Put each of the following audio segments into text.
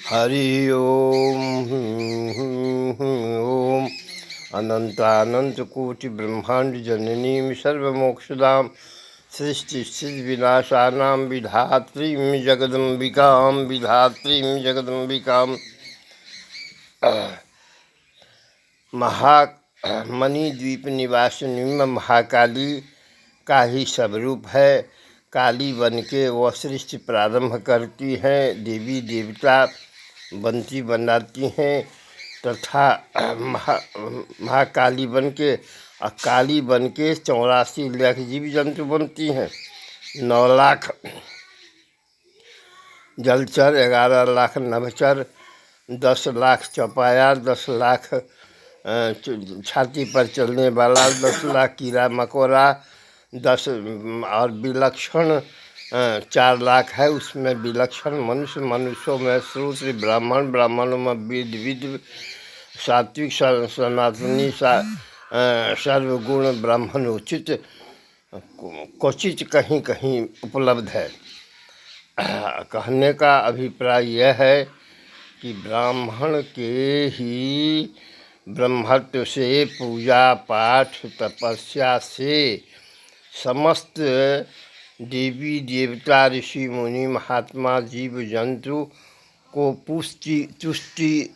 हरि ओम। ओम अनंतानंतकोटि ब्रह्मांड जननीं सर्वमोक्षदां सृष्टिस्थितिविनाशानां विधात्रीं जगदम्बिकां मणिद्वीप निवासिनी महाकाली का ही स्वरूप है। काली बन के वह सृष्टि प्रारंभ करती हैं, देवी देवता बनती बनाती हैं तथा महाकाली बन के काली बन के 84 लाख जीव जंतु बनती हैं। 9 लाख जलचर, 11 लाख नभचर, 10 लाख चौपायार, 10 लाख छाती पर चलने वाला, 10 लाख कीड़ा मकोड़ा, 10 और विलक्षण 4 लाख है। उसमें विलक्षण मनुष्य, मनुष्यों में शूद्र, ब्राह्मण, ब्राह्मणों में विद विद, सात्विक, सनातनी, सर्वगुण, ब्राह्मणोचित क्वचित कहीं कहीं उपलब्ध है। कहने का अभिप्राय यह है कि ब्राह्मण के ही ब्रह्मत्व से, पूजा पाठ तपस्या से समस्त देवी देवता, ऋषि मुनि, महात्मा, जीव जंतु को पुष्टि, तुष्टि,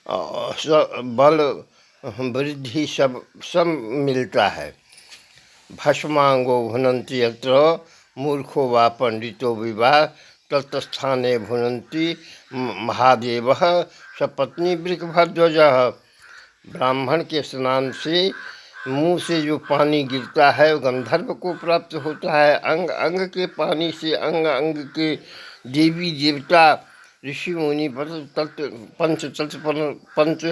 बल, वृद्धि सब मिलता है। भस्मांगो भुनन्ति यत्र मूर्खो वा पंडितो विवा तत्स्थाने भुनन्ति महादेवः सपत्नी वृषभध्वजः। ब्राह्मण के स्नान से मुंह से जो पानी गिरता है वो गंधर्व को प्राप्त होता है। अंग अंग के पानी से अंग अंग के देवी देवता, ऋषि मुनि, पंच पंच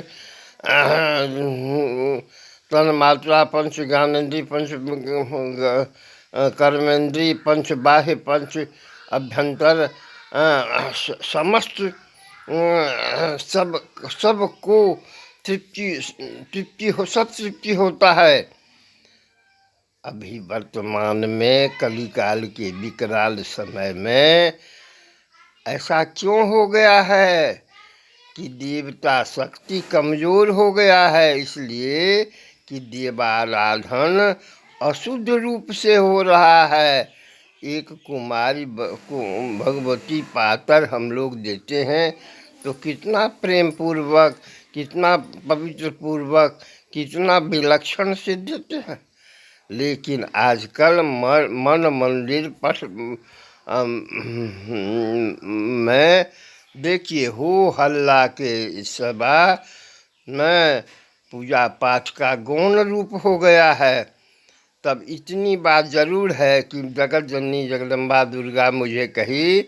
तन मात्रा, पंच ज्ञानेन्द्रिय, पंच कर्मेंद्रिय, पंच बाह्य, पंच अभ्यंतर, समस्त सबको तृप्ति सब तृप्ति होता है। अभी वर्तमान में कलिकाल के विकराल समय में ऐसा क्यों हो गया है कि देवता शक्ति कमजोर हो गया है, इसलिए कि देवाराधन अशुद्ध रूप से हो रहा है। एक कुमारी भगवती पातर हम लोग देते हैं तो कितना प्रेम पूर्वक, कितना पवित्र पूर्वक, कितना विलक्षण से देते हैं। लेकिन आजकल मन मंदिर पट में देखिए हो हल्ला के सभा में पूजा पाठ का गौण रूप हो गया है। तब इतनी बात जरूर है कि जगत जननी जगदम्बा दुर्गा मुझे कही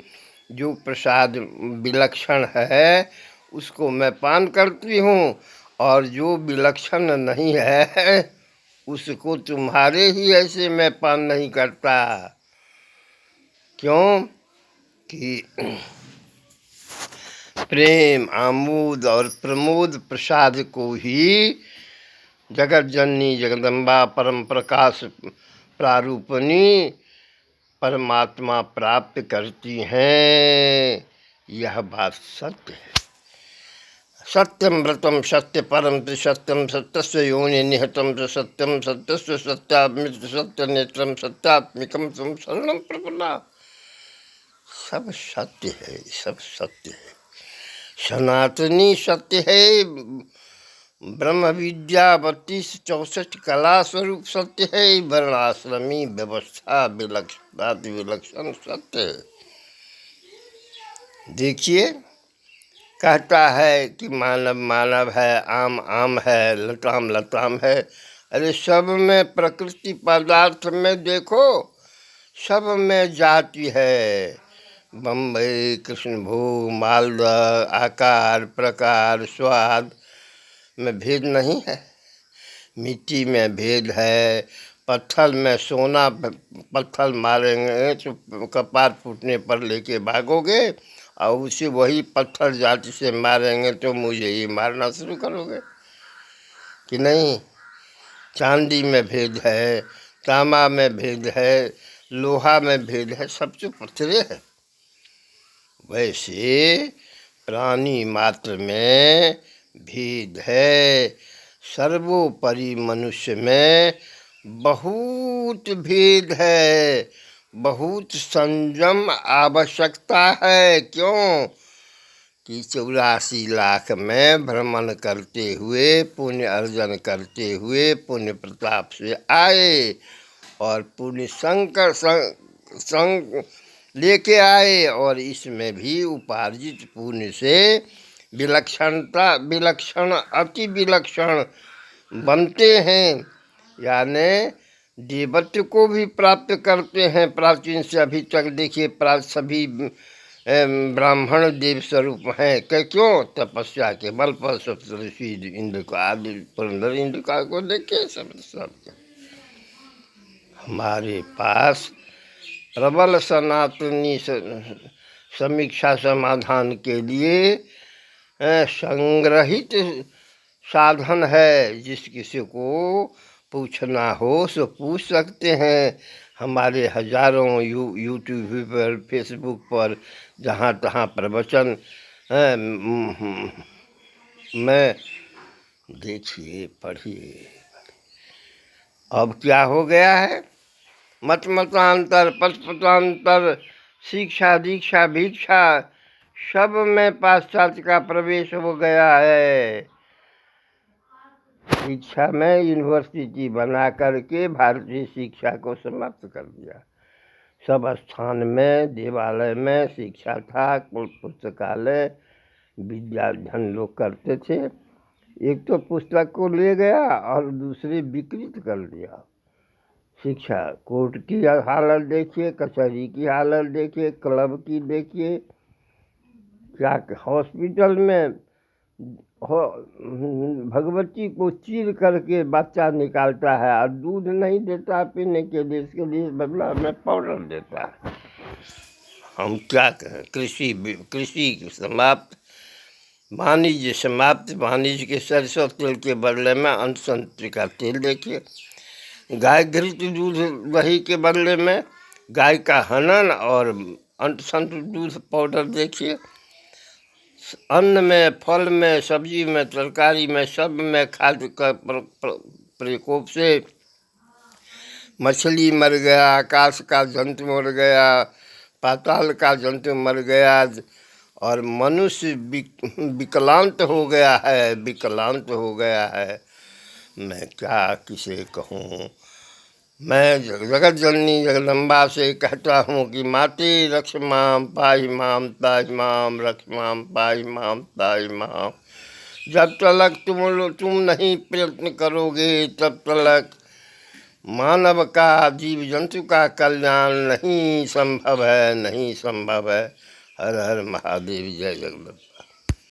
जो प्रसाद विलक्षण है उसको मैं पान करती हूँ, और जो विलक्षण नहीं है उसको तुम्हारे ही ऐसे मैं पान नहीं करता। क्यों कि प्रेम, आमोद और प्रमोद प्रसाद को ही जगत जननी जगदम्बा परम प्रकाश प्रारूपणी परमात्मा प्राप्त करती हैं। यह बात सत्य है। सत्यम व्रतम सत्य परम सत्यम सत्यस्य योनि निहतम सत्यम सत्यस्य सत्यात्मिक सत्य नेत्रम सत्यात्मिकम तुम शरणम प्रपन्ना। सब सत्य है, सब सत्य है। सनातनी सत्य है। ब्रह्म विद्या 32-64 कला स्वरूप सत्य है। वर्णाश्रमी व्यवस्था विलक्षण सत्य है। देखिए, कहता है कि मानव मानव है, आम आम है, लताम लताम है। अरे सब में प्रकृति पदार्थ में देखो, सब में जाति है। बम्बई, कृष्णभोग, मालदा, आकार प्रकार स्वाद में भेद नहीं है। मिट्टी में भेद है। पत्थर में सोना, पत्थर मारेंगे तो कपार फूटने पर लेके भागोगे, और उसे वही पत्थर जाति से मारेंगे तो मुझे ही मारना शुरू करोगे कि नहीं। चांदी में भेद है, तांबा में भेद है, लोहा में भेद है, सब जो पत्थरे है। वैसे प्राणी मात्र में भेद है, सर्वोपरि मनुष्य में बहुत भेद है, बहुत संयम आवश्यकता है। क्यों कि 84 लाख में भ्रमण करते हुए, पुण्य अर्जन करते हुए, पुण्य प्रताप से आए और पुण्य संग लेके आए, और इसमें भी उपार्जित पुण्य से विलक्षण अति विलक्षण बनते हैं, यानी देवत्व को भी प्राप्त करते हैं। प्राचीन से अभी तक देखिए सभी ब्राह्मण देव स्वरूप हैं। क्यों? तपस्या के बल पर सप्तऋषि इंद्र को, आदि पुरंदर इंद्र का को देखिए सब हमारे पास प्रबल सनातनी समीक्षा समाधान के लिए संग्रहित साधन है। जिस किसी को पूछना हो सो पूछ सकते हैं। हमारे हजारों यूट्यूब पर, फेसबुक पर, जहाँ तहाँ प्रवचन में देखिए, पढ़िए। अब क्या हो गया है? मत मतांतर, पथपथांतर, शिक्षा दीक्षा भिक्षा, सब में पाश्चात्य का प्रवेश हो गया है। शिक्षा में यूनिवर्सिटी बना करके भारतीय शिक्षा को समाप्त कर दिया। सब स्थान में, देवालय में शिक्षा था, पुस्तकालय, विद्याध्ययन लोग करते थे। एक तो पुस्तक को ले गया और दूसरे विकृत कर दिया। शिक्षा, कोर्ट की हालत देखिए, कचहरी की हालत देखिए, क्लब की देखिए, क्या हॉस्पिटल में भगवती को चीर करके बच्चा निकालता है और दूध नहीं देता पीने के लिए, इसके लिए बदला में पाउडर देता है। हम क्या कहें? कृषि समाप्त, वाणिज्य समाप्त। वाणिज्य के सरसों तेल के बदले में अंतसंत्र का तेल देखिए, गाय घृत दूध दही के बदले में गाय का हनन और अंतसंत्र दूध पाउडर देखिए। अन्न में, फल में, सब्जी में, तरकारी में, सब में खाद्य का प्रकोप से मछली मर गया, आकाश का जंतु मर गया, पाताल का जंतु मर गया, और मनुष्य विकलांत हो गया है, विकलांत हो गया है। मैं क्या किसे कहूँ? मैं जगत जननी जगदम्बा से कहता हूँ कि माते रक्ष माम पाहि माम ताहि माम, रक्ष माम पाहि माम ताहि माम। जब तक तुम नहीं प्रयत्न करोगे, तब तक मानव का, जीव जंतु का कल्याण नहीं संभव है, नहीं संभव है। हर हर महादेव, जय जगन्नाथ।